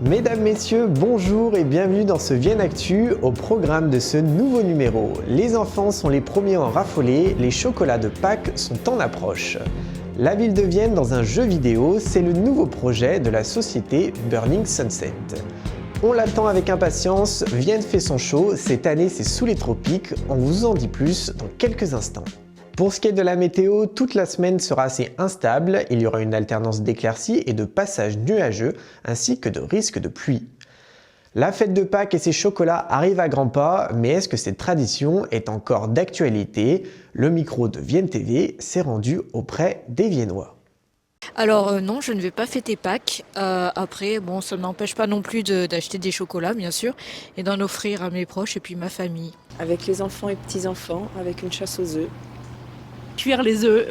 Mesdames, Messieurs, bonjour et bienvenue dans ce Vienne Actu. Au programme de ce nouveau numéro, les enfants sont les premiers à en raffoler, les chocolats de Pâques sont en approche. La ville de Vienne dans un jeu vidéo, c'est le nouveau projet de la société Burning Sunset. On l'attend avec impatience, Vienne fait son show, cette année c'est sous les tropiques, on vous en dit plus dans quelques instants. Pour ce qui est de la météo, toute la semaine sera assez instable, il y aura une alternance d'éclaircies et de passages nuageux, ainsi que de risques de pluie. La fête de Pâques et ses chocolats arrivent à grands pas, mais est-ce que cette tradition est encore d'actualité? Le micro de Vienne TV s'est rendu auprès des Viennois. Alors non, je ne vais pas fêter Pâques. Après, bon, ça ne m'empêche pas non plus d'acheter des chocolats, bien sûr, et d'en offrir à mes proches et puis ma famille. Avec les enfants et petits-enfants, avec une chasse aux œufs. Cuire les œufs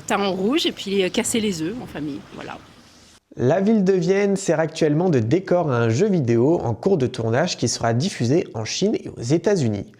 teint en rouge et puis casser les œufs en famille, voilà. La ville de Vienne sert actuellement de décor à un jeu vidéo en cours de tournage qui sera diffusé en Chine et aux États-Unis.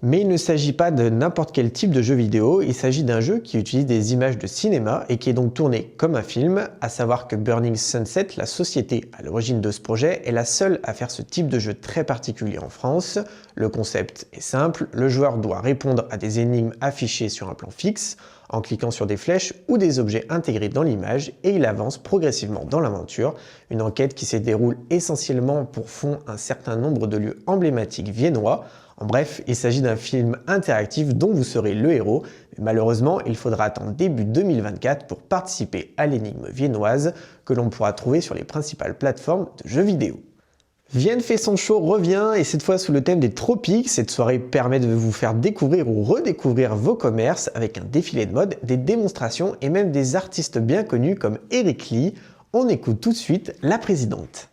Mais il ne s'agit pas de n'importe quel type de jeu vidéo, il s'agit d'un jeu qui utilise des images de cinéma et qui est donc tourné comme un film, à savoir que Burning Sunset, la société à l'origine de ce projet, est la seule à faire ce type de jeu très particulier en France. Le concept est simple, le joueur doit répondre à des énigmes affichées sur un plan fixe, en cliquant sur des flèches ou des objets intégrés dans l'image, et il avance progressivement dans l'aventure, une enquête qui se déroule essentiellement pour fond un certain nombre de lieux emblématiques viennois. En bref, il s'agit d'un film interactif dont vous serez le héros, mais malheureusement, il faudra attendre début 2024 pour participer à l'énigme viennoise que l'on pourra trouver sur les principales plateformes de jeux vidéo. Vienne fait son show revient et cette fois sous le thème des tropiques. Cette soirée permet de vous faire découvrir ou redécouvrir vos commerces avec un défilé de mode, des démonstrations et même des artistes bien connus comme Eric Lee. On écoute tout de suite la présidente.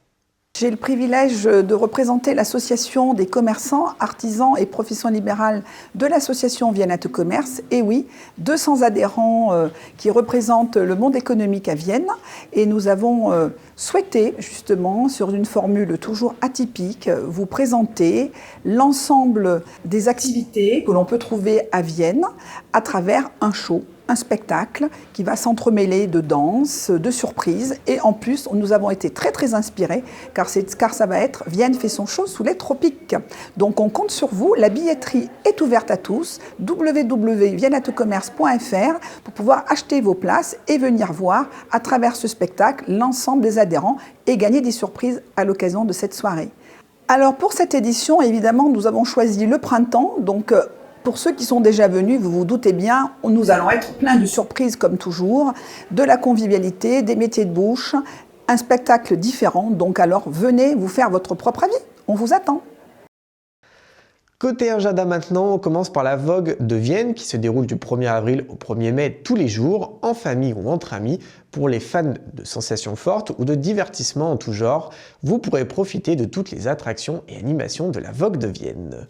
J'ai le privilège de représenter l'association des commerçants, artisans et professions libérales de l'association Vienne Actu Commerce. Et oui, 200 adhérents qui représentent le monde économique à Vienne. Et nous avons souhaité, justement, sur une formule toujours atypique, vous présenter l'ensemble des activités que l'on peut trouver à Vienne à travers un show. Un spectacle qui va s'entremêler de danse, de surprises et en plus nous avons été très inspirés car ça va être Vienne fait son show sous les tropiques. Donc on compte sur vous, la billetterie est ouverte à tous, www.vienneactucommerce.fr pour pouvoir acheter vos places et venir voir à travers ce spectacle l'ensemble des adhérents et gagner des surprises à l'occasion de cette soirée. Alors pour cette édition, évidemment, nous avons choisi le printemps, donc pour ceux qui sont déjà venus, vous vous doutez bien, nous allons être plein de surprises comme toujours, de la convivialité, des métiers de bouche, un spectacle différent. Donc alors venez vous faire votre propre avis, on vous attend. Côté agenda maintenant, on commence par la Vogue de Vienne qui se déroule du 1er avril au 1er mai tous les jours, en famille ou entre amis. Pour les fans de sensations fortes ou de divertissements en tout genre, vous pourrez profiter de toutes les attractions et animations de la Vogue de Vienne.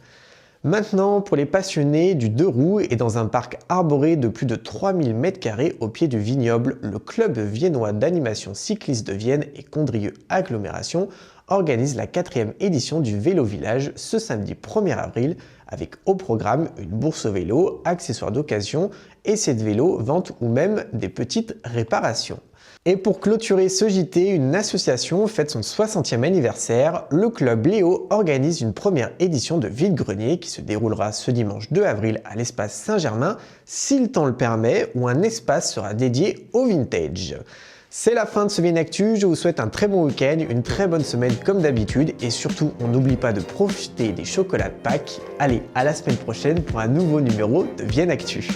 Maintenant, pour les passionnés du deux roues et dans un parc arboré de plus de 3000 m² au pied du vignoble, le club viennois d'animation cycliste de Vienne et Condrieu Agglomération organise la 4e édition du Vélo Village ce samedi 1er avril avec au programme une bourse au vélo, accessoires d'occasion, essais de vélo, vente ou même des petites réparations. Et pour clôturer ce JT, une association fête son 60e anniversaire. Le club Léo organise une première édition de vide-grenier qui se déroulera ce dimanche 2 avril à l'espace Saint-Germain, si le temps le permet, où un espace sera dédié au vintage. C'est la fin de ce Vienne Actu, je vous souhaite un très bon week-end, une très bonne semaine comme d'habitude et surtout on n'oublie pas de profiter des chocolats de Pâques. Allez, à la semaine prochaine pour un nouveau numéro de Vienne Actu.